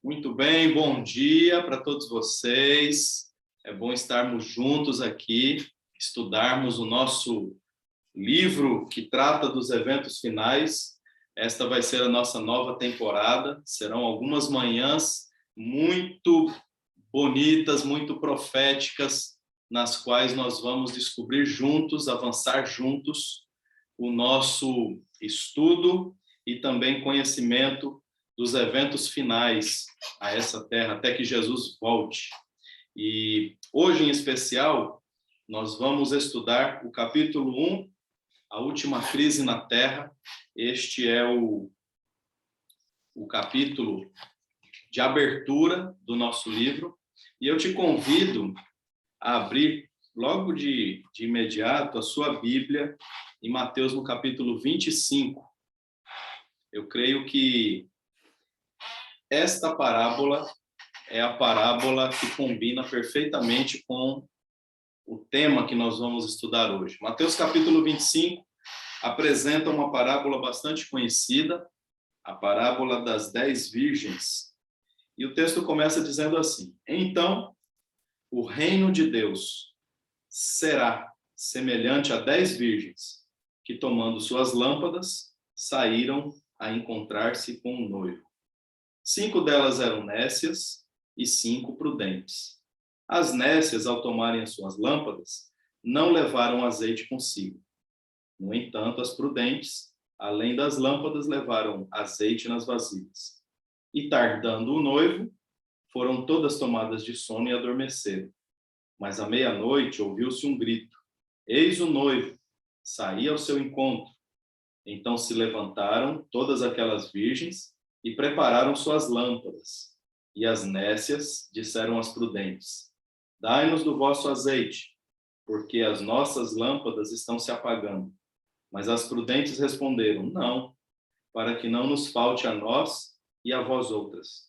Muito bem, bom dia para todos vocês. É bom estarmos juntos aqui, estudarmos o nosso livro que trata dos eventos finais. Esta vai ser a nossa nova temporada. Serão algumas manhãs muito bonitas, muito proféticas, nas quais nós vamos descobrir juntos, avançar juntos o nosso estudo e também conhecimento dos eventos finais a essa terra, até que Jesus volte. E hoje, em especial, nós vamos estudar o capítulo 1, a última crise na terra. Este é o capítulo de abertura do nosso livro. E eu te convido a abrir logo de imediato a sua Bíblia em Mateus, no capítulo 25. Eu creio que esta parábola é a parábola que combina perfeitamente com o tema que nós vamos estudar hoje. Mateus capítulo 25 apresenta uma parábola bastante conhecida, a parábola das 10 virgens. E o texto começa dizendo assim: Então, o reino de Deus será semelhante a 10 virgens, que tomando suas lâmpadas, saíram a encontrar-se com o noivo. 5 delas eram nécias e 5 prudentes. As nécias, ao tomarem as suas lâmpadas, não levaram azeite consigo. No entanto, as prudentes, além das lâmpadas, levaram azeite nas vasilhas. E tardando o noivo, foram todas tomadas de sono e adormeceram. Mas à meia-noite ouviu-se um grito: Eis o noivo, saí ao seu encontro. Então se levantaram todas aquelas virgens e prepararam suas lâmpadas. E as nécias disseram às prudentes: Dai-nos do vosso azeite, porque as nossas lâmpadas estão se apagando. Mas as prudentes responderam: Não, para que não nos falte a nós e a vós outras.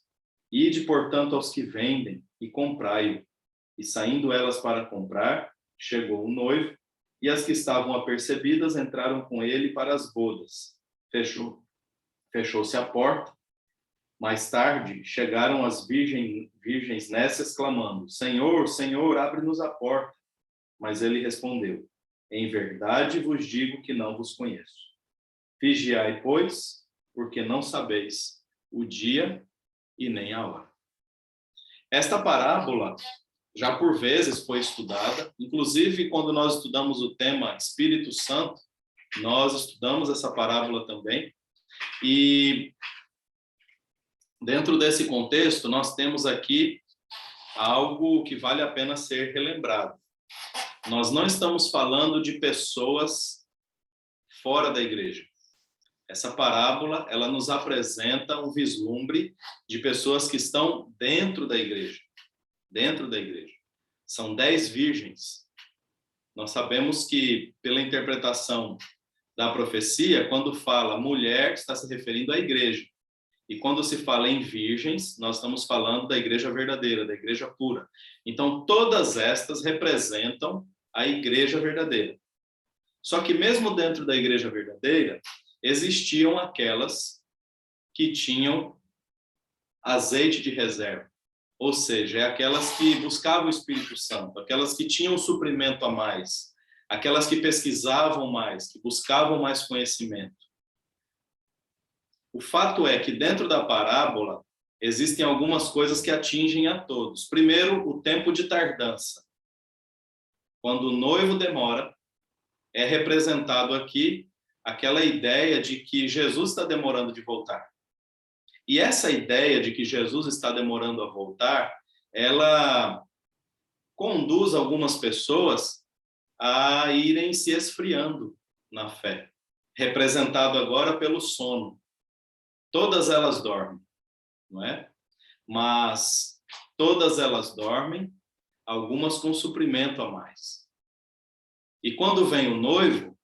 Ide, portanto, aos que vendem e comprai-o. E saindo elas para comprar, chegou o noivo, e as que estavam apercebidas entraram com ele para as bodas. Fechou-se a porta. Mais tarde, chegaram as virgens nécias, clamando: Senhor, Senhor, abre-nos a porta. Mas ele respondeu: Em verdade vos digo que não vos conheço. Vigiai, pois, porque não sabeis o dia e nem a hora. Esta parábola já por vezes foi estudada, inclusive quando nós estudamos o tema Espírito Santo, nós estudamos essa parábola também. E dentro desse contexto, nós temos aqui algo que vale a pena ser relembrado. Nós não estamos falando de pessoas fora da igreja. Essa parábola, ela nos apresenta um vislumbre de pessoas que estão dentro da igreja. Dentro da igreja. São 10 virgens. Nós sabemos que, pela interpretação da profecia, quando fala mulher, está se referindo à igreja. E quando se fala em virgens, nós estamos falando da igreja verdadeira, da igreja pura. Então, todas estas representam a igreja verdadeira. Só que mesmo dentro da igreja verdadeira, existiam aquelas que tinham azeite de reserva. Ou seja, é aquelas que buscavam o Espírito Santo, aquelas que tinham um suprimento a mais, aquelas que pesquisavam mais, que buscavam mais conhecimento. O fato é que dentro da parábola existem algumas coisas que atingem a todos. Primeiro, o tempo de tardança. Quando o noivo demora, é representado aqui aquela ideia de que Jesus está demorando de voltar. E essa ideia de que Jesus está demorando a voltar, ela conduz algumas pessoas a irem se esfriando na fé, representado agora pelo sono. Todas elas dormem, não é? Mas todas elas dormem, algumas com suprimento a mais. E quando vem o noivo,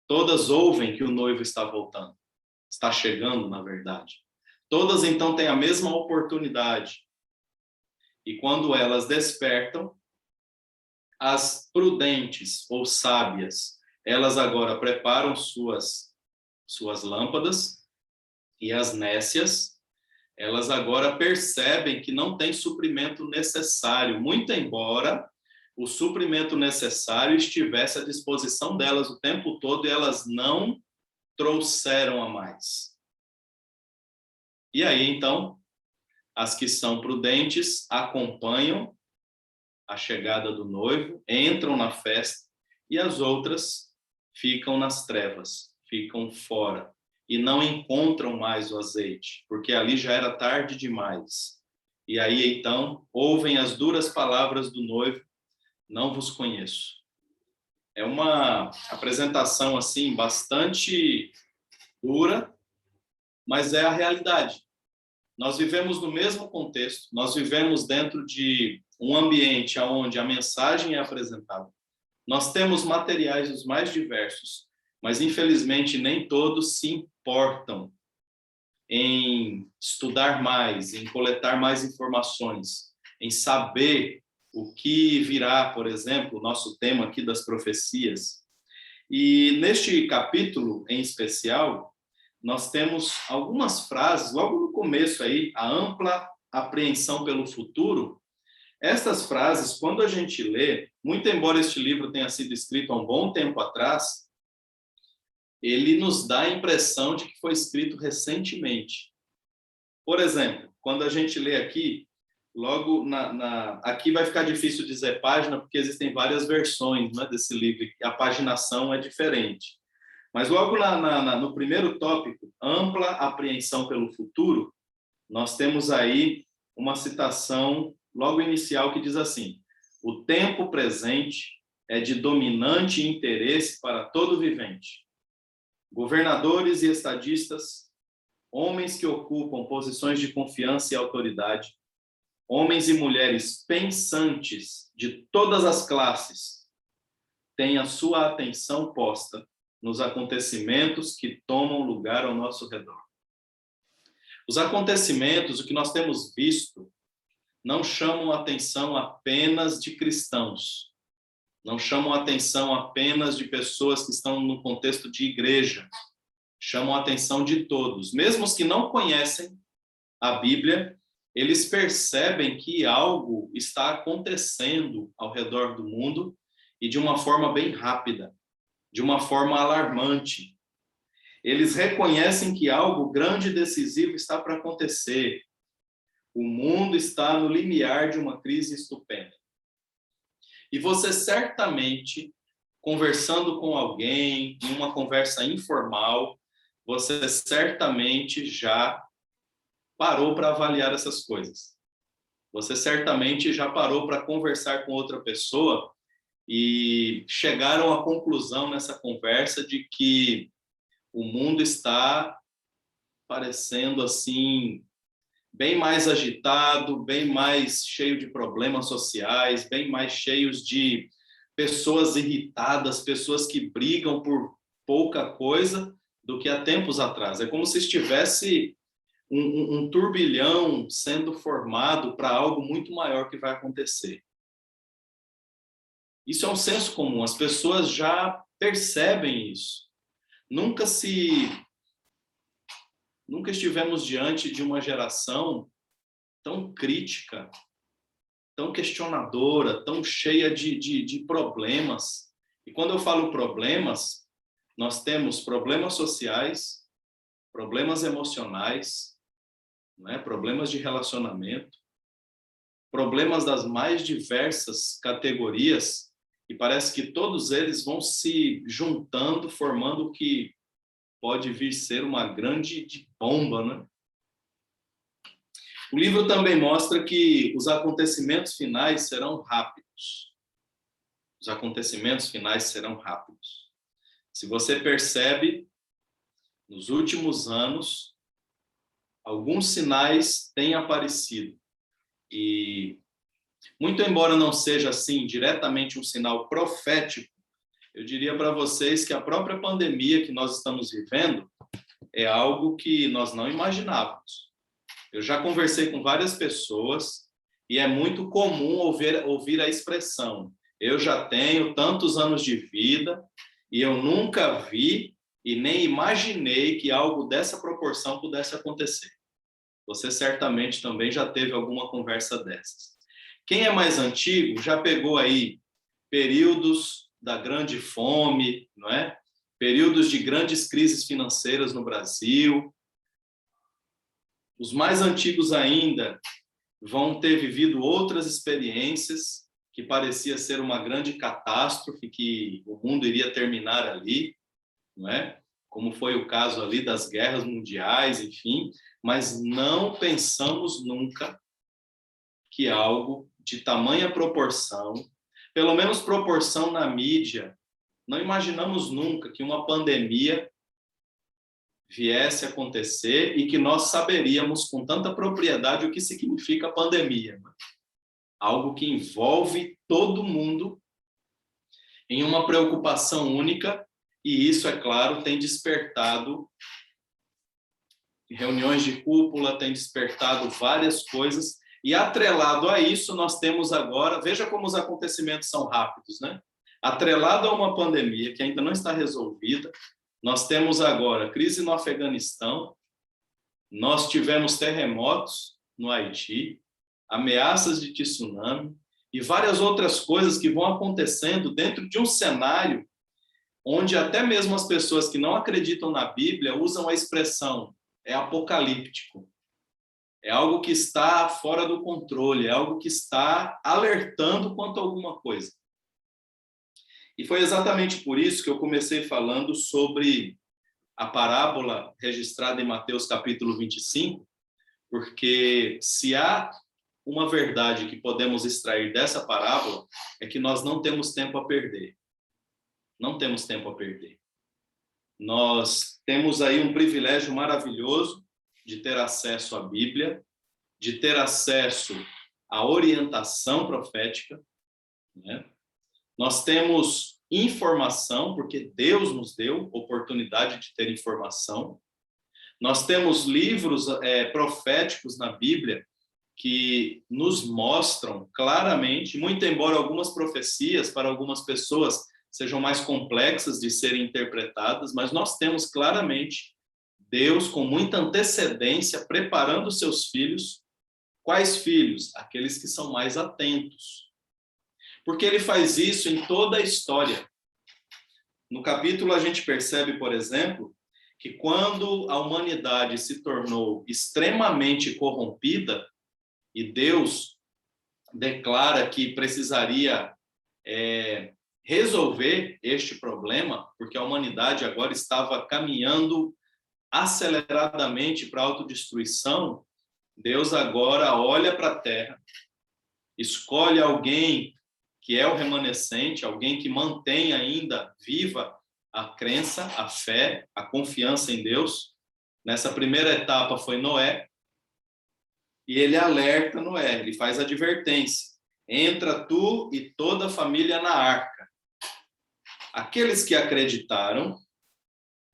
todas ouvem que o noivo está voltando. Está chegando, na verdade. Todas, então, têm a mesma oportunidade. E quando elas despertam, as prudentes ou sábias, elas agora preparam suas lâmpadas, e as nécias, Elas agora percebem que não tem suprimento necessário, muito embora o suprimento necessário estivesse à disposição delas o tempo todo e elas não trouxeram a mais. E aí, então, as que são prudentes acompanham a chegada do noivo, entram na festa, e as outras ficam nas trevas, ficam fora, e não encontram mais o azeite, porque ali já era tarde demais. E aí, então, ouvem as duras palavras do noivo: não vos conheço. É uma apresentação, assim, bastante dura, mas é a realidade. Nós vivemos no mesmo contexto, nós vivemos dentro de um ambiente onde a mensagem é apresentada. Nós temos materiais os mais diversos, mas infelizmente nem todos se importam em estudar mais, em coletar mais informações, em saber o que virá, por exemplo, o nosso tema aqui das profecias. E neste capítulo em especial, nós temos algumas frases, logo no começo aí, a ampla apreensão pelo futuro. Estas frases, quando a gente lê, muito embora este livro tenha sido escrito há um bom tempo atrás, ele nos dá a impressão de que foi escrito recentemente. Por exemplo, quando a gente lê aqui, logo aqui vai ficar difícil dizer página, porque existem várias versões, né, desse livro, a paginação é diferente. Mas logo no primeiro tópico, ampla apreensão pelo futuro, nós temos aí uma citação logo inicial que diz assim: o tempo presente é de dominante interesse para todo vivente. Governadores e estadistas, homens que ocupam posições de confiança e autoridade, homens e mulheres pensantes de todas as classes, têm a sua atenção posta nos acontecimentos que tomam lugar ao nosso redor. Os acontecimentos, o que nós temos visto, não chamam a atenção apenas de cristãos, não chamam a atenção apenas de pessoas que estão no contexto de igreja, chamam a atenção de todos. Mesmo os que não conhecem a Bíblia, eles percebem que algo está acontecendo ao redor do mundo e de uma forma bem rápida, de uma forma alarmante. Eles reconhecem que algo grande e decisivo está para acontecer. O mundo está no limiar de uma crise estupenda. E você certamente, conversando com alguém, em uma conversa informal, você certamente já parou para avaliar essas coisas. Você certamente já parou para conversar com outra pessoa e chegaram à conclusão nessa conversa de que o mundo está parecendo assim bem mais agitado, bem mais cheio de problemas sociais, bem mais cheios de pessoas irritadas, pessoas que brigam por pouca coisa do que há tempos atrás. É como se estivesse um turbilhão sendo formado para algo muito maior que vai acontecer. Isso é um senso comum, as pessoas já percebem isso. Nunca estivemos diante de uma geração tão crítica, tão questionadora, tão cheia de problemas. E quando eu falo problemas, nós temos problemas sociais, problemas emocionais, né? Problemas de relacionamento, problemas das mais diversas categorias, e parece que todos eles vão se juntando, formando o que pode vir ser uma grande bomba, né? O livro também mostra que os acontecimentos finais serão rápidos. Os acontecimentos finais serão rápidos. Se você percebe, nos últimos anos, alguns sinais têm aparecido. E, muito embora não seja assim diretamente um sinal profético, eu diria para vocês que a própria pandemia que nós estamos vivendo é algo que nós não imaginávamos. Eu já conversei com várias pessoas e é muito comum ouvir a expressão: eu já tenho tantos anos de vida e eu nunca vi e nem imaginei que algo dessa proporção pudesse acontecer. Você certamente também já teve alguma conversa dessas. Quem é mais antigo já pegou aí períodos da grande fome, não é? Períodos de grandes crises financeiras no Brasil. Os mais antigos ainda vão ter vivido outras experiências que parecia ser uma grande catástrofe, que o mundo iria terminar ali, não é? Como foi o caso ali das guerras mundiais, enfim, mas não pensamos nunca que algo de tamanha proporção, pelo menos proporção na mídia, não imaginamos nunca que uma pandemia viesse a acontecer e que nós saberíamos com tanta propriedade o que significa pandemia. Algo que envolve todo mundo em uma preocupação única, e isso, é claro, tem despertado reuniões de cúpula, tem despertado várias coisas, e atrelado a isso nós temos agora, veja como os acontecimentos são rápidos, né? Atrelado a uma pandemia que ainda não está resolvida, nós temos agora crise no Afeganistão, nós tivemos terremotos no Haiti, ameaças de tsunami e várias outras coisas que vão acontecendo dentro de um cenário onde até mesmo as pessoas que não acreditam na Bíblia usam a expressão é apocalíptico. É algo que está fora do controle, é algo que está alertando quanto a alguma coisa. E foi exatamente por isso que eu comecei falando sobre a parábola registrada em Mateus capítulo 25, porque se há uma verdade que podemos extrair dessa parábola, é que nós não temos tempo a perder. Não temos tempo a perder. Nós temos aí um privilégio maravilhoso de ter acesso à Bíblia, de ter acesso à orientação profética, né? Nós temos informação, porque Deus nos deu oportunidade de ter informação. Nós temos livros proféticos na Bíblia que nos mostram claramente, muito embora algumas profecias para algumas pessoas sejam mais complexas de serem interpretadas, mas nós temos claramente Deus com muita antecedência preparando seus filhos. Quais filhos? Aqueles que são mais atentos. Porque ele faz isso em toda a história. No capítulo a gente percebe, por exemplo, que quando a humanidade se tornou extremamente corrompida e Deus declara que precisaria resolver este problema, porque a humanidade agora estava caminhando aceleradamente para a autodestruição, Deus agora olha para a terra, escolhe alguém que é o remanescente, alguém que mantém ainda viva a crença, a fé, a confiança em Deus. Nessa primeira etapa foi Noé, e ele alerta Noé, ele faz advertência: entra tu e toda a família na arca. Aqueles que acreditaram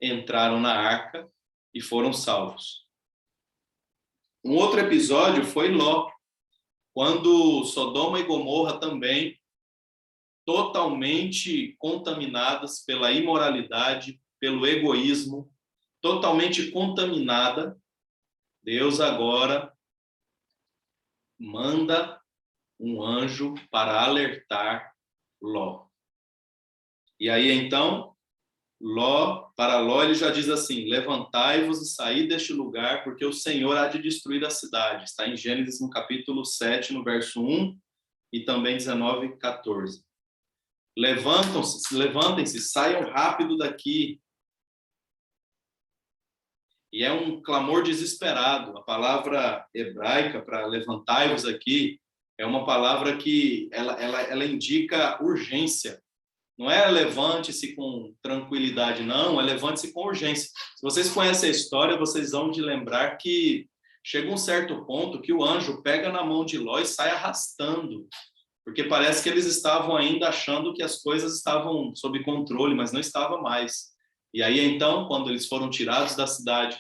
entraram na arca e foram salvos. Um outro episódio foi Ló, quando Sodoma e Gomorra também totalmente contaminadas pela imoralidade, pelo egoísmo, totalmente contaminada, Deus agora manda um anjo para alertar Ló. E aí, então, para Ló, ele já diz assim: levantai-vos e saí deste lugar, porque o Senhor há de destruir a cidade. Está em Gênesis, no capítulo 7, no verso 1, e também 19, 14. Levantem-se, saiam rápido daqui. E é um clamor desesperado. A palavra hebraica para levantai-vos aqui é uma palavra que ela indica urgência. Não é levante-se com tranquilidade, não, é levante-se com urgência. Se vocês conhecem a história, vocês vão de lembrar que chega um certo ponto que o anjo pega na mão de Ló e sai arrastando, porque parece que eles estavam ainda achando que as coisas estavam sob controle, mas não estava mais. E aí, então, quando eles foram tirados da cidade,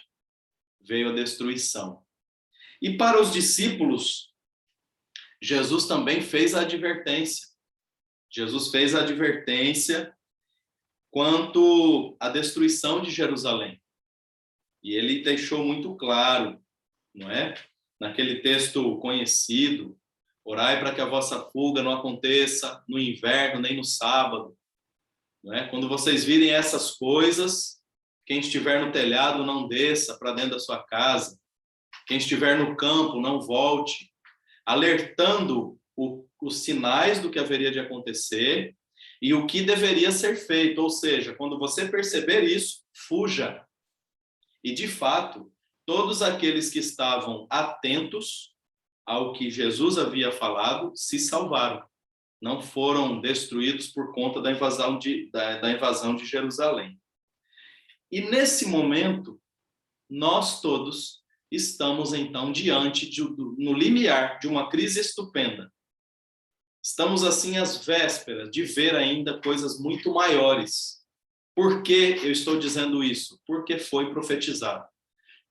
veio a destruição. E para os discípulos, Jesus também fez a advertência. Jesus fez a advertência quanto à destruição de Jerusalém. E ele deixou muito claro não é? Naquele texto conhecido, orai para que a vossa fuga não aconteça no inverno nem no sábado, não é? Quando vocês virem essas coisas, quem estiver no telhado não desça para dentro da sua casa, quem estiver no campo não volte, alertando os sinais do que haveria de acontecer e o que deveria ser feito, ou seja, quando você perceber isso, fuja. E, de fato, todos aqueles que estavam atentos ao que Jesus havia falado se salvaram. Não foram destruídos por conta da invasão de Jerusalém. E, nesse momento, nós todos estamos, então, no limiar de uma crise estupenda. Estamos, assim, às vésperas de ver ainda coisas muito maiores. Por que eu estou dizendo isso? Porque foi profetizado.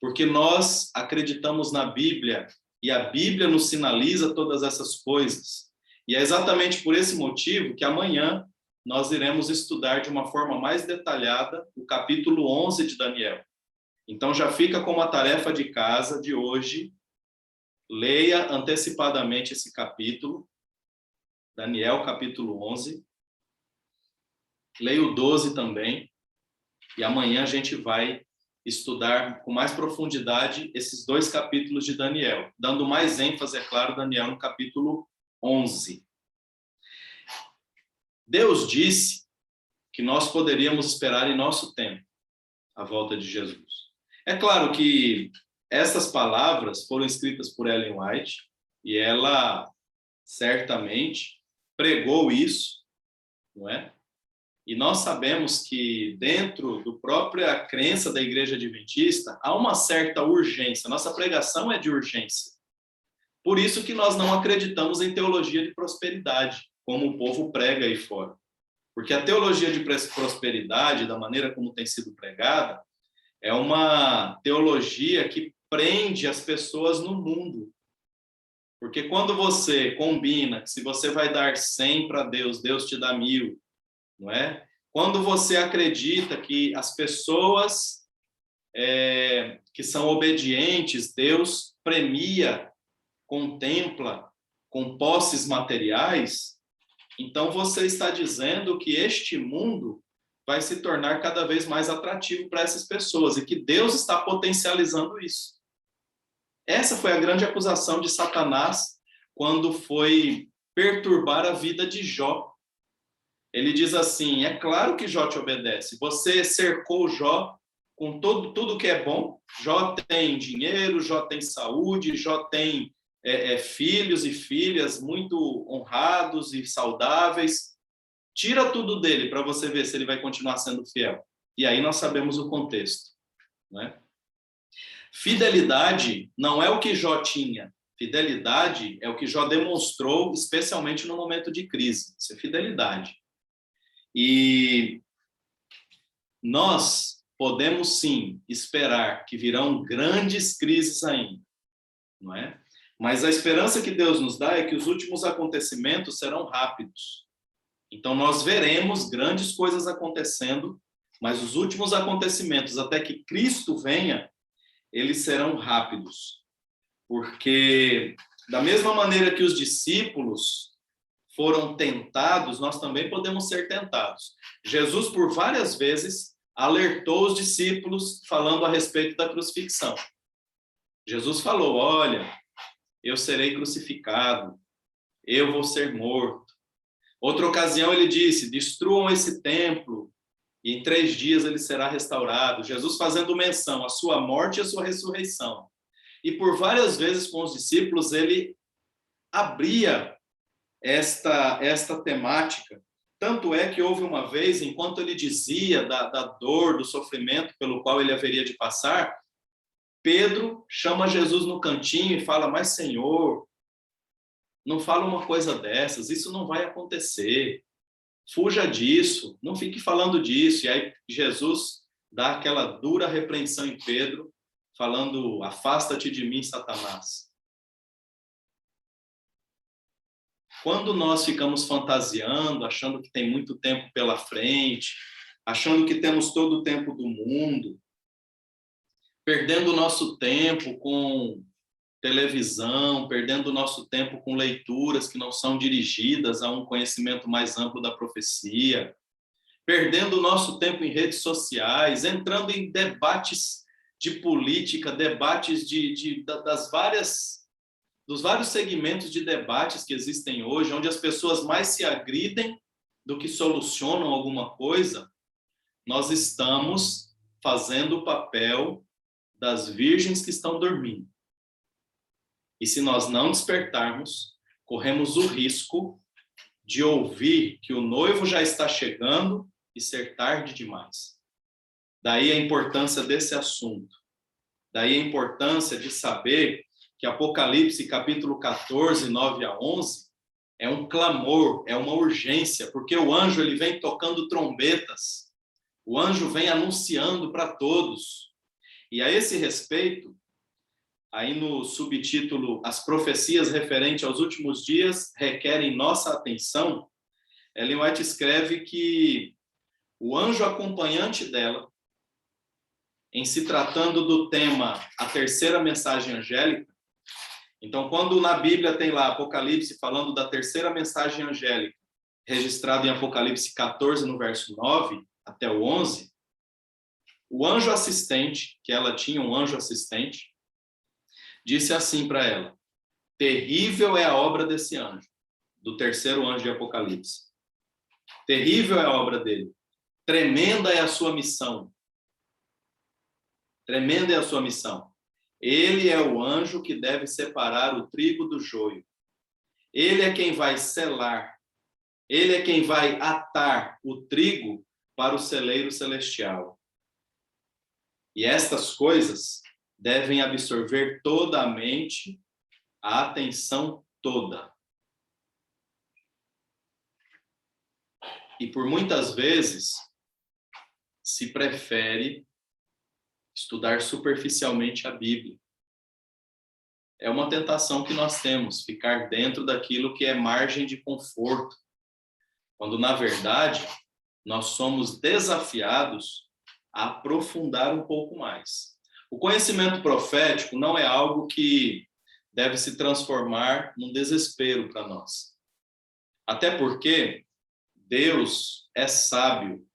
Porque nós acreditamos na Bíblia e a Bíblia nos sinaliza todas essas coisas. E é exatamente por esse motivo que amanhã nós iremos estudar de uma forma mais detalhada o capítulo 11 de Daniel. Então já fica como a tarefa de casa de hoje, leia antecipadamente esse capítulo, Daniel capítulo 11, leia o 12 também, e amanhã a gente vai estudar com mais profundidade esses 2 capítulos de Daniel, dando mais ênfase, é claro, Daniel no capítulo 11. Deus disse que nós poderíamos esperar em nosso tempo a volta de Jesus. É claro que essas palavras foram escritas por Ellen White e ela certamente pregou isso, não é? E nós sabemos que dentro da própria crença da Igreja Adventista há uma certa urgência. Nossa pregação é de urgência. Por isso que nós não acreditamos em teologia de prosperidade, como o povo prega aí fora. Porque a teologia de prosperidade, da maneira como tem sido pregada, é uma teologia que prende as pessoas no mundo. Porque quando você combina que se você vai dar 100 para Deus, Deus te dá 1000, não é? Quando você acredita que as pessoas que são obedientes, Deus premia, contempla com posses materiais, então você está dizendo que este mundo vai se tornar cada vez mais atrativo para essas pessoas e que Deus está potencializando isso. Essa foi a grande acusação de Satanás quando foi perturbar a vida de Jó. Ele diz assim: é claro que Jó te obedece. Você cercou Jó com tudo que é bom. Jó tem dinheiro, Jó tem saúde, Jó tem filhos e filhas muito honrados e saudáveis. Tira tudo dele para você ver se ele vai continuar sendo fiel. E aí nós sabemos o contexto, né? Fidelidade não é o que Jó tinha. Fidelidade é o que Jó demonstrou, especialmente no momento de crise. Isso é fidelidade. E nós podemos sim esperar que virão grandes crises ainda, não é? Mas a esperança que Deus nos dá é que os últimos acontecimentos serão rápidos. Então nós veremos grandes coisas acontecendo, mas os últimos acontecimentos, até que Cristo venha, eles serão rápidos. Porque da mesma maneira que os discípulos foram tentados, nós também podemos ser tentados. Jesus, por várias vezes, alertou os discípulos falando a respeito da crucifixão. Jesus falou: olha, eu serei crucificado, eu vou ser morto. Outra ocasião ele disse: destruam esse templo e em 3 dias ele será restaurado. Jesus fazendo menção à sua morte e à sua ressurreição. E por várias vezes com os discípulos ele abria esta temática. Tanto é que houve uma vez, enquanto ele dizia da dor, do sofrimento pelo qual ele haveria de passar, Pedro chama Jesus no cantinho e fala: mas Senhor, não fala uma coisa dessas, isso não vai acontecer, fuja disso, não fique falando disso. E aí Jesus dá aquela dura repreensão em Pedro, falando: afasta-te de mim, Satanás. Quando nós ficamos fantasiando, achando que tem muito tempo pela frente, achando que temos todo o tempo do mundo, perdendo o nosso tempo com televisão, perdendo o nosso tempo com leituras que não são dirigidas a um conhecimento mais amplo da profecia, perdendo o nosso tempo em redes sociais, entrando em debates de política, debates dos vários segmentos de debates que existem hoje, onde as pessoas mais se agridem do que solucionam alguma coisa. Nós estamos fazendo o papel das virgens que estão dormindo. E se nós não despertarmos, corremos o risco de ouvir que o noivo já está chegando e ser tarde demais. Daí a importância desse assunto. Daí a importância de saber que Apocalipse, capítulo 14, 9 a 11, é um clamor, é uma urgência, porque o anjo ele vem tocando trombetas. O anjo vem anunciando para todos. E a esse respeito, aí no subtítulo, as profecias referentes aos últimos dias requerem nossa atenção, Ellen White escreve que o anjo acompanhante dela, em se tratando do tema a terceira mensagem angélica, então quando na Bíblia tem lá Apocalipse falando da terceira mensagem angélica, registrado em Apocalipse 14, no verso 9 até o 11, o anjo assistente, que ela tinha um anjo assistente, disse assim para ela: terrível é a obra desse anjo, do terceiro anjo de Apocalipse. Terrível é a obra dele. Tremenda é a sua missão. Tremenda é a sua missão. Ele é o anjo que deve separar o trigo do joio. Ele é quem vai selar. Ele é quem vai atar o trigo para o celeiro celestial. E estas coisas devem absorver toda a mente, a atenção toda. E por muitas vezes se prefere estudar superficialmente a Bíblia. É uma tentação que nós temos, ficar dentro daquilo que é margem de conforto, quando na verdade nós somos desafiados a aprofundar um pouco mais. O conhecimento profético não é algo que deve se transformar num desespero para nós. Até porque Deus é sábio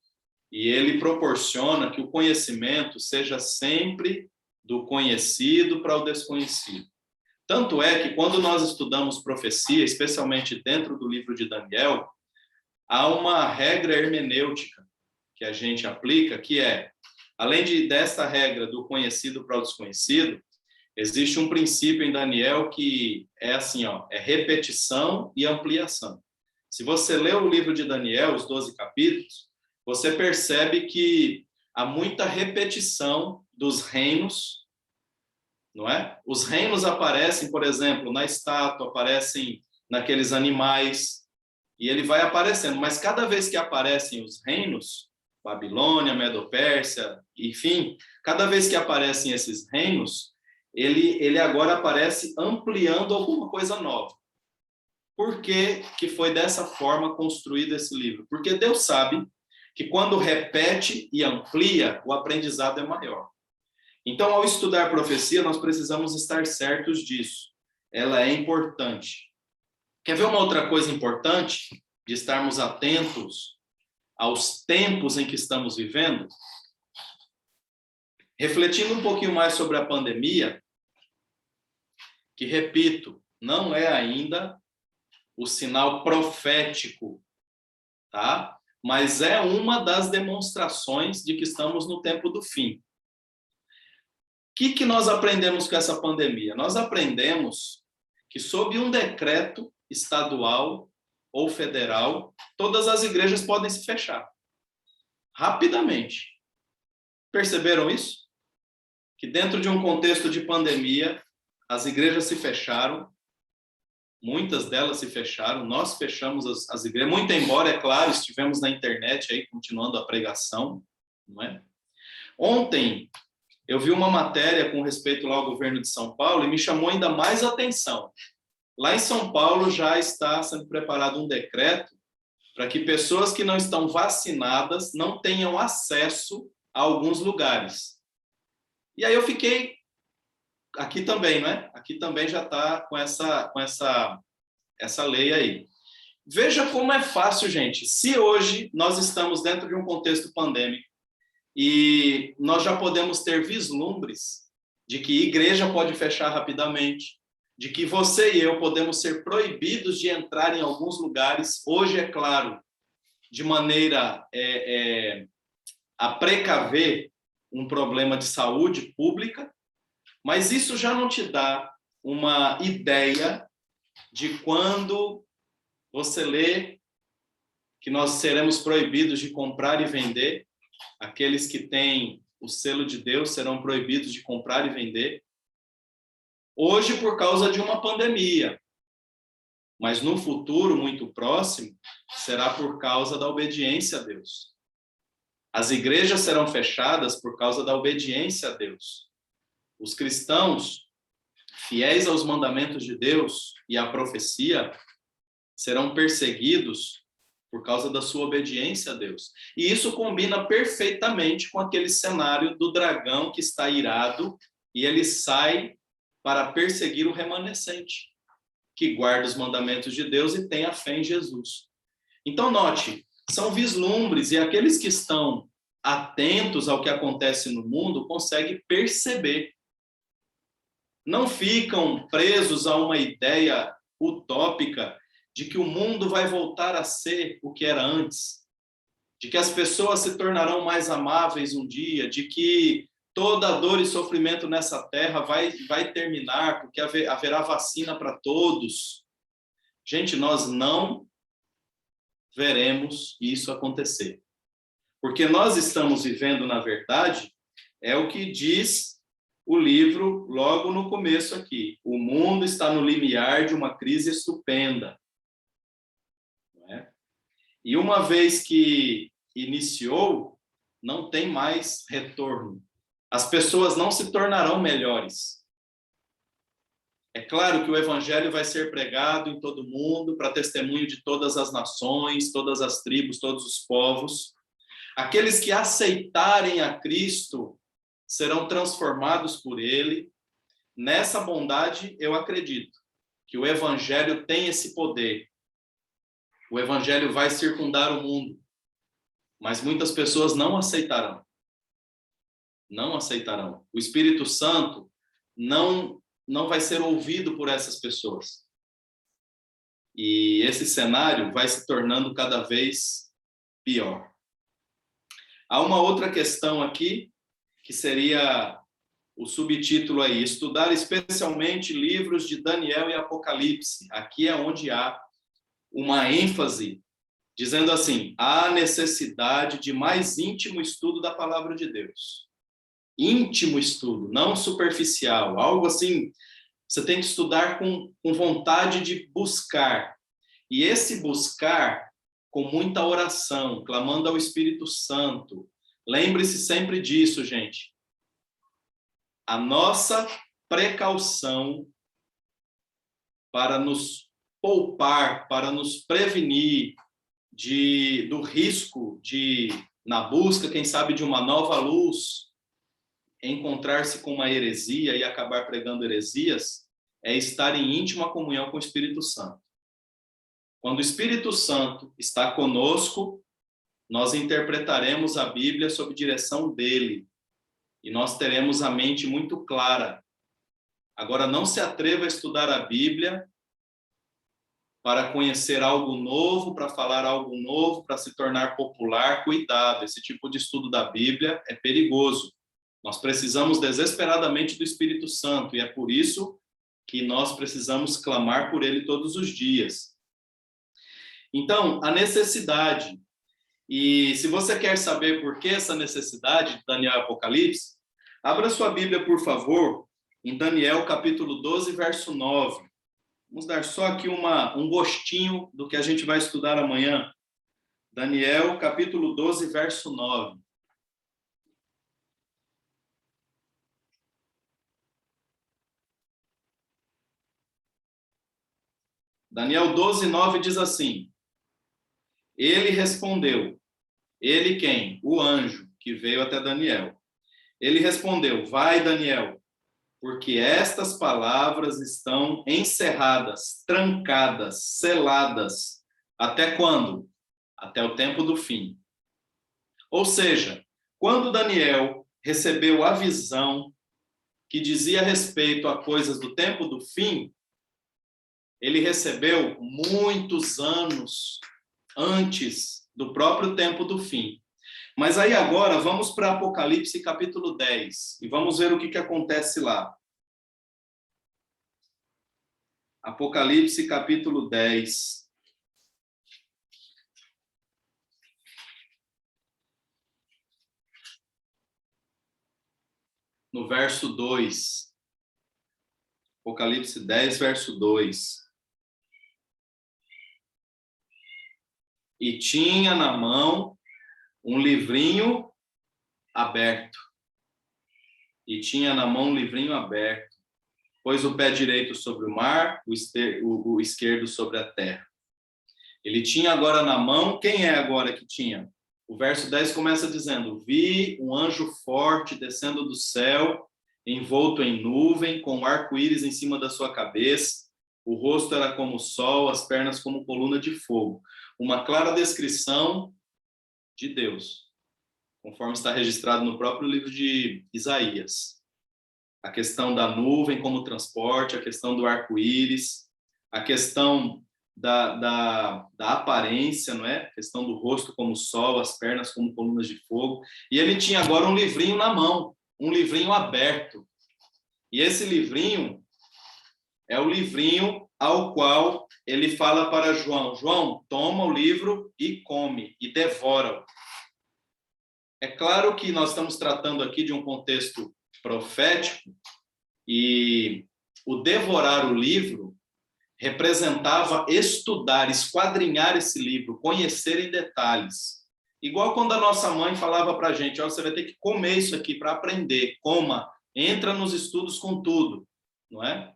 e ele proporciona que o conhecimento seja sempre do conhecido para o desconhecido. Tanto é que quando nós estudamos profecia, especialmente dentro do livro de Daniel, há uma regra hermenêutica que a gente aplica, que é, além dessa regra do conhecido para o desconhecido, existe um princípio em Daniel que é assim, é repetição e ampliação. Se você lê o livro de Daniel, os 12 capítulos, você percebe que há muita repetição dos reinos, não é? Os reinos aparecem, por exemplo, na estátua, aparecem naqueles animais, e ele vai aparecendo, mas cada vez que aparecem os reinos, Babilônia, Medo-Pérsia, enfim, cada vez que aparecem esses reinos, ele agora aparece ampliando alguma coisa nova. Por que foi dessa forma construído esse livro? Porque Deus sabe que quando repete e amplia, o aprendizado é maior. Então, ao estudar profecia, nós precisamos estar certos disso. Ela é importante. Quer ver uma outra coisa importante de estarmos atentos aos tempos em que estamos vivendo? Refletindo um pouquinho mais sobre a pandemia, que, repito, não é ainda o sinal profético, tá? Mas é uma das demonstrações de que estamos no tempo do fim. O que nós aprendemos com essa pandemia? Nós aprendemos que, sob um decreto estadual ou federal, todas as igrejas podem se fechar. Rapidamente. Perceberam isso? Que dentro de um contexto de pandemia, as igrejas se fecharam, muitas delas se fecharam, nós fechamos as igrejas, muito embora, é claro, estivemos na internet aí, continuando a pregação, não é? Ontem, eu vi uma matéria com respeito lá ao governo de São Paulo e me chamou ainda mais a atenção. Lá em São Paulo já está sendo preparado um decreto para que pessoas que não estão vacinadas não tenham acesso a alguns lugares. E aí eu fiquei aqui também, não é? Aqui também já está com essa lei aí. Veja como é fácil, gente. Se hoje nós estamos dentro de um contexto pandêmico e nós já podemos ter vislumbres de que igreja pode fechar rapidamente, de que você e eu podemos ser proibidos de entrar em alguns lugares, hoje, é claro, de maneira a precaver um problema de saúde pública, mas isso já não te dá uma ideia de quando você lê que nós seremos proibidos de comprar e vender, aqueles que têm o selo de Deus serão proibidos de comprar e vender, hoje por causa de uma pandemia, mas no futuro muito próximo será por causa da obediência a Deus. As igrejas serão fechadas por causa da obediência a Deus. Os cristãos, fiéis aos mandamentos de Deus e à profecia, serão perseguidos por causa da sua obediência a Deus. E isso combina perfeitamente com aquele cenário do dragão que está irado e ele sai para perseguir o remanescente, que guarda os mandamentos de Deus e tem a fé em Jesus. Então, note, são vislumbres e aqueles que estão atentos ao que acontece no mundo conseguem perceber. Não ficam presos a uma ideia utópica de que o mundo vai voltar a ser o que era antes, de que as pessoas se tornarão mais amáveis um dia, de que toda dor e sofrimento nessa terra vai terminar, porque haverá vacina para todos. Gente, nós não veremos isso acontecer. Porque nós estamos vivendo, na verdade, é o que diz o livro logo no começo aqui. O mundo está no limiar de uma crise estupenda. Não é? E uma vez que iniciou, não tem mais retorno. As pessoas não se tornarão melhores. É claro que o evangelho vai ser pregado em todo mundo, para testemunho de todas as nações, todas as tribos, todos os povos. Aqueles que aceitarem a Cristo serão transformados por ele. Nessa bondade, eu acredito que o evangelho tem esse poder. O evangelho vai circundar o mundo, mas muitas pessoas não aceitarão. Não aceitarão. O Espírito Santo não vai ser ouvido por essas pessoas. E esse cenário vai se tornando cada vez pior. Há uma outra questão aqui, que seria o subtítulo aí, estudar especialmente livros de Daniel e Apocalipse. Aqui é onde há uma ênfase, dizendo assim, há necessidade de mais íntimo estudo da palavra de Deus. Íntimo estudo, não superficial, algo assim, você tem que estudar com vontade de buscar. E esse buscar com muita oração, clamando ao Espírito Santo. Lembre-se sempre disso, gente. A nossa precaução para nos poupar, para nos prevenir do risco de, na busca, quem sabe, de uma nova luz, encontrar-se com uma heresia e acabar pregando heresias, é estar em íntima comunhão com o Espírito Santo. Quando o Espírito Santo está conosco, nós interpretaremos a Bíblia sob direção dele. E nós teremos a mente muito clara. Agora, não se atreva a estudar a Bíblia para conhecer algo novo, para falar algo novo, para se tornar popular. Cuidado, esse tipo de estudo da Bíblia é perigoso. Nós precisamos desesperadamente do Espírito Santo, e é por isso que nós precisamos clamar por ele todos os dias. Então, a necessidade. E se você quer saber por que essa necessidade de Daniel e Apocalipse, abra sua Bíblia, por favor, em Daniel, capítulo 12, verso 9. Vamos dar só aqui um gostinho do que a gente vai estudar amanhã. Daniel, capítulo 12, verso 9. Daniel 12, 9 diz assim: ele respondeu, ele quem? O anjo que veio até Daniel. Ele respondeu, vai, Daniel, porque estas palavras estão encerradas, trancadas, seladas. Até quando? Até o tempo do fim. Ou seja, quando Daniel recebeu a visão que dizia respeito a coisas do tempo do fim, ele recebeu muitos anos antes do próprio tempo do fim. Mas aí agora vamos para Apocalipse capítulo 10 e vamos ver o que acontece lá. Apocalipse capítulo 10. No verso 2. Apocalipse 10, verso 2. E tinha na mão um livrinho aberto. E tinha na mão um livrinho aberto. Pôs o pé direito sobre o mar, o esquerdo sobre a terra. Ele tinha agora na mão, quem é agora que tinha? O verso 10 começa dizendo: vi um anjo forte descendo do céu, envolto em nuvem, com um arco-íris em cima da sua cabeça. O rosto era como o sol, as pernas como coluna de fogo. Uma clara descrição de Deus, conforme está registrado no próprio livro de Isaías. A questão da nuvem como transporte, a questão do arco-íris, a questão da aparência, não é? A questão do rosto como sol, as pernas como colunas de fogo. E ele tinha agora um livrinho na mão, um livrinho aberto. E esse livrinho é o livrinho ao qual ele fala para João: João, toma o livro e come, e devora-o. É claro que nós estamos tratando aqui de um contexto profético, e o devorar o livro representava estudar, esquadrinhar esse livro, conhecer em detalhes. Igual quando a nossa mãe falava para a gente: ó, você vai ter que comer isso aqui para aprender, coma, entra nos estudos com tudo, não é?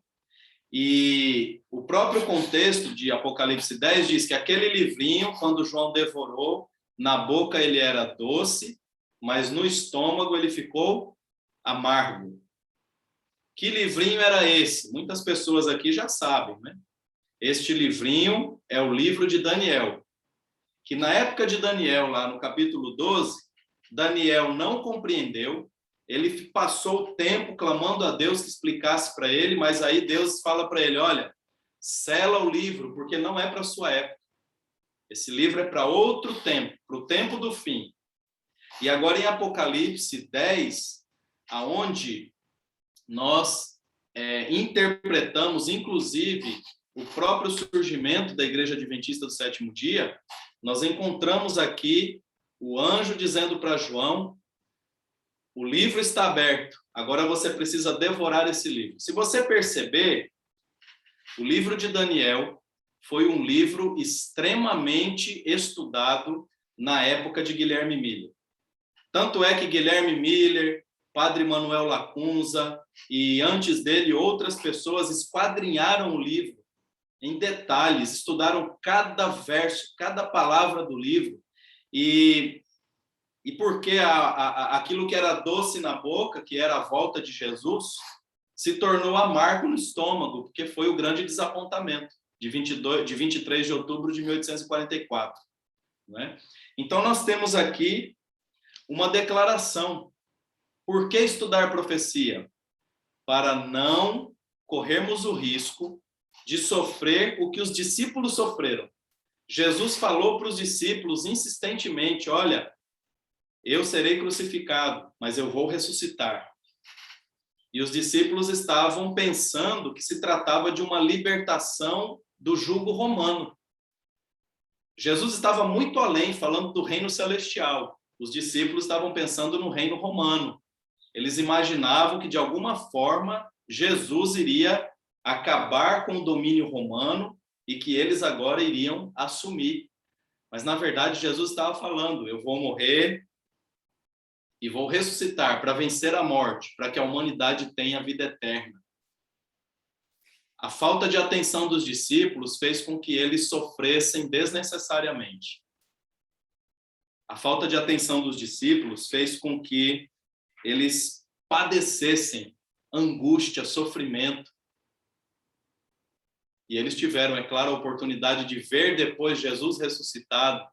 E o próprio contexto de Apocalipse 10 diz que aquele livrinho, quando João devorou, na boca ele era doce, mas no estômago ele ficou amargo. Que livrinho era esse? Muitas pessoas aqui já sabem, né? Este livrinho é o livro de Daniel, que na época de Daniel, lá no capítulo 12, Daniel não compreendeu, ele passou o tempo clamando a Deus que explicasse para ele, mas aí Deus fala para ele: olha, sela o livro, porque não é para a sua época. Esse livro é para outro tempo, para o tempo do fim. E agora em Apocalipse 10, aonde nós interpretamos, inclusive, o próprio surgimento da Igreja Adventista do Sétimo Dia, nós encontramos aqui o anjo dizendo para João: o livro está aberto, agora você precisa devorar esse livro. Se você perceber, o livro de Daniel foi um livro extremamente estudado na época de Guilherme Miller. Tanto é que Guilherme Miller, Padre Manuel Lacunza e antes dele outras pessoas esquadrinharam o livro em detalhes, estudaram cada verso, cada palavra do livro, e porque aquilo que era doce na boca, que era a volta de Jesus, se tornou amargo no estômago, porque foi o grande desapontamento de 23 de outubro de 1844. Né? Então, nós temos aqui uma declaração. Por que estudar profecia? Para não corrermos o risco de sofrer o que os discípulos sofreram. Jesus falou para os discípulos insistentemente: olha, eu serei crucificado, mas eu vou ressuscitar. E os discípulos estavam pensando que se tratava de uma libertação do jugo romano. Jesus estava muito além, falando do reino celestial. Os discípulos estavam pensando no reino romano. Eles imaginavam que, de alguma forma, Jesus iria acabar com o domínio romano e que eles agora iriam assumir. Mas, na verdade, Jesus estava falando: eu vou morrer e vou ressuscitar para vencer a morte, para que a humanidade tenha vida eterna. A falta de atenção dos discípulos fez com que eles sofressem desnecessariamente. A falta de atenção dos discípulos fez com que eles padecessem angústia, sofrimento. E eles tiveram, é claro, a oportunidade de ver depois Jesus ressuscitado.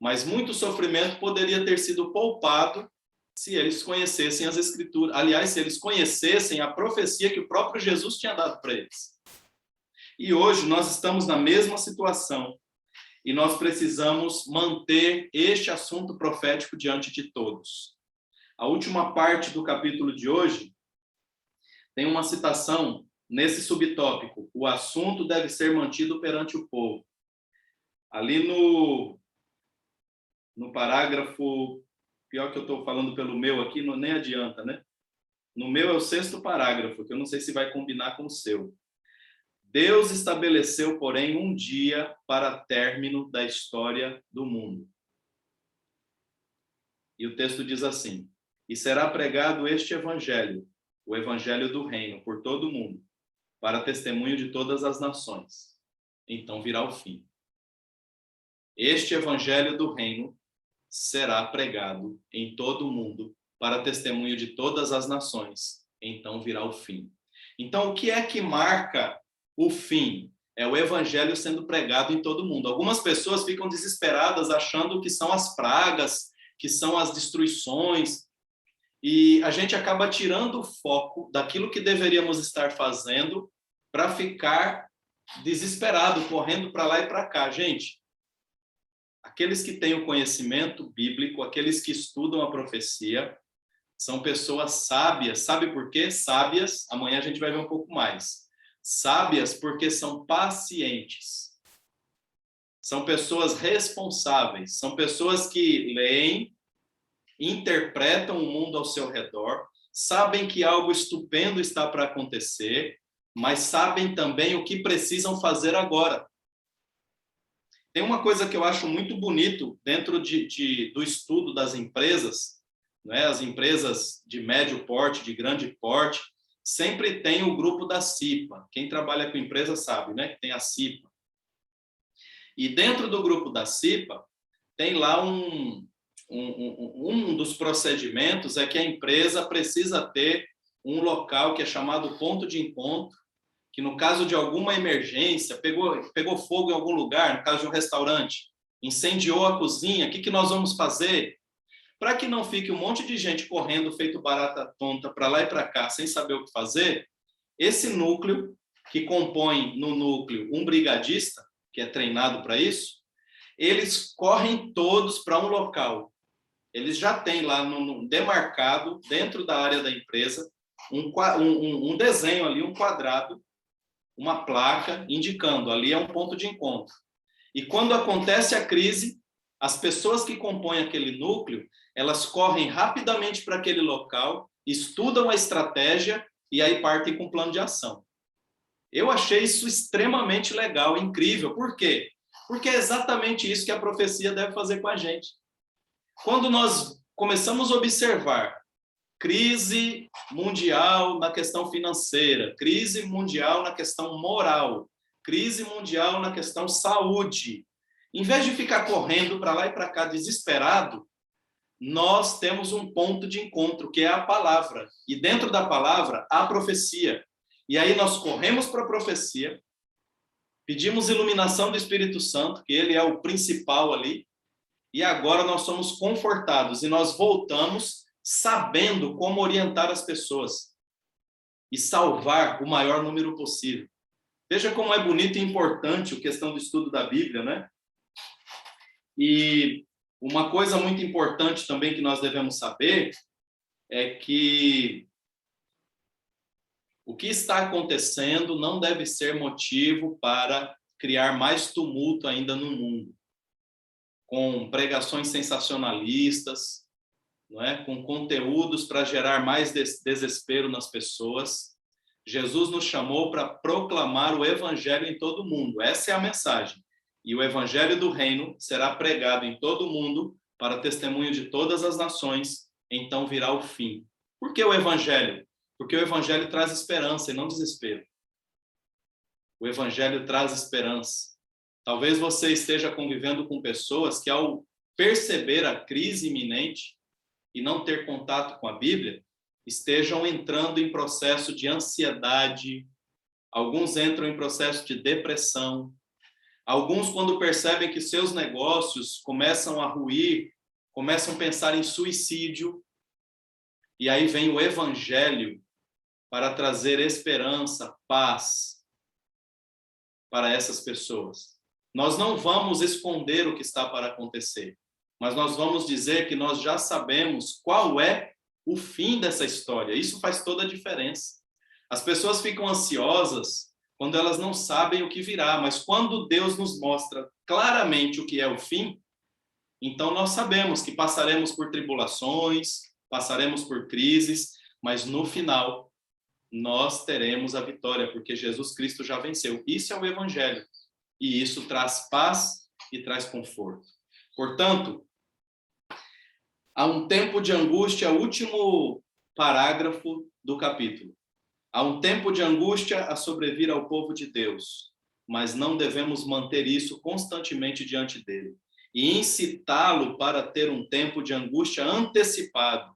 Mas muito sofrimento poderia ter sido poupado se eles conhecessem as Escrituras. Aliás, se eles conhecessem a profecia que o próprio Jesus tinha dado para eles. E hoje nós estamos na mesma situação. E nós precisamos manter este assunto profético diante de todos. A última parte do capítulo de hoje tem uma citação nesse subtópico. O assunto deve ser mantido perante o povo. Ali no parágrafo, pior que eu estou falando pelo meu aqui, nem adianta, né? No meu é o 6º parágrafo, que eu não sei se vai combinar com o seu. Deus estabeleceu, porém, um dia para término da história do mundo. E o texto diz assim: e será pregado este evangelho, o evangelho do reino, por todo o mundo, para testemunho de todas as nações. Então virá o fim. Este evangelho do reino será pregado em todo o mundo, para testemunho de todas as nações. Então virá o fim. Então, o que é que marca o fim? É o evangelho sendo pregado em todo mundo. Algumas pessoas ficam desesperadas achando que são as pragas, que são as destruições, e a gente acaba tirando o foco daquilo que deveríamos estar fazendo para ficar desesperado, correndo para lá e para cá. Gente, aqueles que têm o conhecimento bíblico, aqueles que estudam a profecia, são pessoas sábias. Sabe por quê? Sábias, amanhã a gente vai ver um pouco mais. Sábias porque são pacientes. São pessoas responsáveis. São pessoas que leem, interpretam o mundo ao seu redor, sabem que algo estupendo está para acontecer, mas sabem também o que precisam fazer agora. Tem uma coisa que eu acho muito bonito dentro do estudo das empresas, né? As empresas de médio porte, de grande porte, sempre tem o grupo da CIPA. Quem trabalha com empresa sabe, né? Que tem a CIPA. E dentro do grupo da CIPA, tem lá um dos procedimentos é que a empresa precisa ter um local que é chamado ponto de encontro, que no caso de alguma emergência, pegou fogo em algum lugar, no caso de um restaurante, incendiou a cozinha, o que nós vamos fazer? Para que não fique um monte de gente correndo feito barata tonta para lá e para cá, sem saber o que fazer, esse núcleo, que compõe no núcleo um brigadista, que é treinado para isso, eles correm todos para um local. Eles já têm lá demarcado, dentro da área da empresa, um desenho ali, um quadrado, uma placa indicando, ali é um ponto de encontro. E quando acontece a crise, as pessoas que compõem aquele núcleo, elas correm rapidamente para aquele local, estudam a estratégia e aí partem com um plano de ação. Eu achei isso extremamente legal, incrível. Por quê? Porque é exatamente isso que a profecia deve fazer com a gente. Quando nós começamos a observar crise mundial na questão financeira, crise mundial na questão moral, crise mundial na questão saúde, em vez de ficar correndo para lá e para cá desesperado, nós temos um ponto de encontro, que é a palavra. E dentro da palavra, há a profecia. E aí nós corremos para a profecia, pedimos iluminação do Espírito Santo, que ele é o principal ali, e agora nós somos confortados e nós voltamos sabendo como orientar as pessoas e salvar o maior número possível. Veja como é bonito e importante a questão do estudo da Bíblia, né? E uma coisa muito importante também que nós devemos saber é que o que está acontecendo não deve ser motivo para criar mais tumulto ainda no mundo, com pregações sensacionalistas, não é? Com conteúdos para gerar mais desespero nas pessoas. Jesus nos chamou para proclamar o evangelho em todo o mundo. Essa é a mensagem. E o evangelho do reino será pregado em todo o mundo para testemunho de todas as nações, então virá o fim. Por que o evangelho? Porque o evangelho traz esperança e não desespero. O evangelho traz esperança. Talvez você esteja convivendo com pessoas que, ao perceber a crise iminente e não ter contato com a Bíblia, estejam entrando em processo de ansiedade, alguns entram em processo de depressão, alguns, quando percebem que seus negócios começam a ruir, começam a pensar em suicídio, e aí vem o Evangelho para trazer esperança, paz para essas pessoas. Nós não vamos esconder o que está para acontecer, mas nós vamos dizer que nós já sabemos qual é o fim dessa história. Isso faz toda a diferença. As pessoas ficam ansiosas quando elas não sabem o que virá, mas quando Deus nos mostra claramente o que é o fim, então nós sabemos que passaremos por tribulações, passaremos por crises, mas no final nós teremos a vitória, porque Jesus Cristo já venceu. Isso é o Evangelho. E isso traz paz e traz conforto. Portanto, há um tempo de angústia, último parágrafo do capítulo. Há um tempo de angústia a sobrevir ao povo de Deus, mas não devemos manter isso constantemente diante dele e incitá-lo para ter um tempo de angústia antecipado.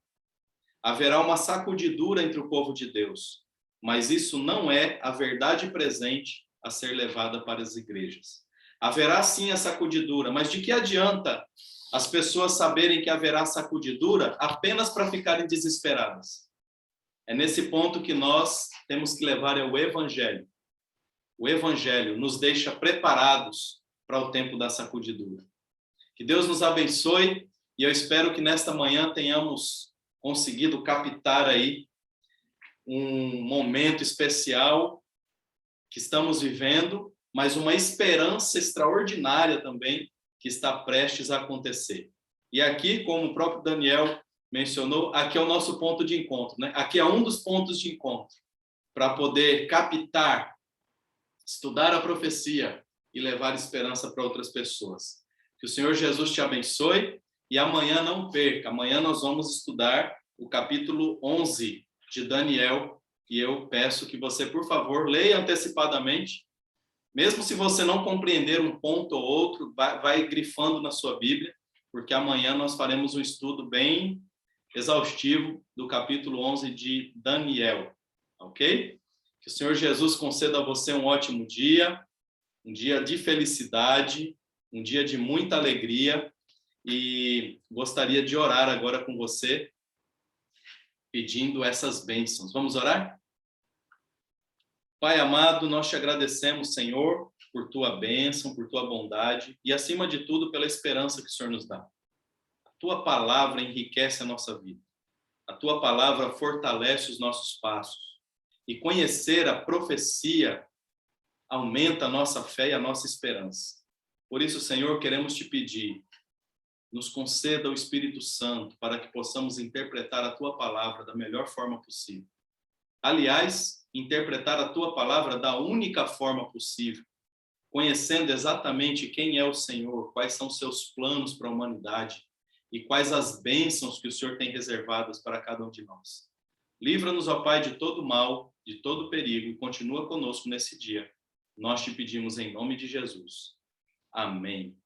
Haverá uma sacudidura entre o povo de Deus, mas isso não é a verdade presente a ser levada para as igrejas. Haverá sim a sacudidura, mas de que adianta as pessoas saberem que haverá sacudidura apenas para ficarem desesperadas? É nesse ponto que nós temos que levar o Evangelho. O Evangelho nos deixa preparados para o tempo da sacudidura. Que Deus nos abençoe e eu espero que nesta manhã tenhamos conseguido captar aí um momento especial que estamos vivendo, mas uma esperança extraordinária também que está prestes a acontecer. E aqui, como o próprio Daniel mencionou, aqui é o nosso ponto de encontro, né? Aqui é um dos pontos de encontro para poder captar, estudar a profecia e levar esperança para outras pessoas. Que o Senhor Jesus te abençoe e amanhã não perca. Amanhã nós vamos estudar o capítulo 11 de Daniel e eu peço que você, por favor, leia antecipadamente. Mesmo se você não compreender um ponto ou outro, vai grifando na sua Bíblia, porque amanhã nós faremos um estudo bem exaustivo do capítulo 11 de Daniel, ok? Que o Senhor Jesus conceda a você um ótimo dia, um dia de felicidade, um dia de muita alegria, e gostaria de orar agora com você, pedindo essas bênçãos. Vamos orar? Pai amado, nós te agradecemos, Senhor, por tua bênção, por tua bondade e, acima de tudo, pela esperança que o Senhor nos dá. A tua palavra enriquece a nossa vida. A tua palavra fortalece os nossos passos. E conhecer a profecia aumenta a nossa fé e a nossa esperança. Por isso, Senhor, queremos te pedir, nos conceda o Espírito Santo para que possamos interpretar a tua palavra da melhor forma possível. Aliás, interpretar a tua palavra da única forma possível, conhecendo exatamente quem é o Senhor, quais são seus planos para a humanidade e quais as bênçãos que o Senhor tem reservadas para cada um de nós. Livra-nos, ó Pai, de todo mal, de todo perigo e continua conosco nesse dia. Nós te pedimos em nome de Jesus. Amém.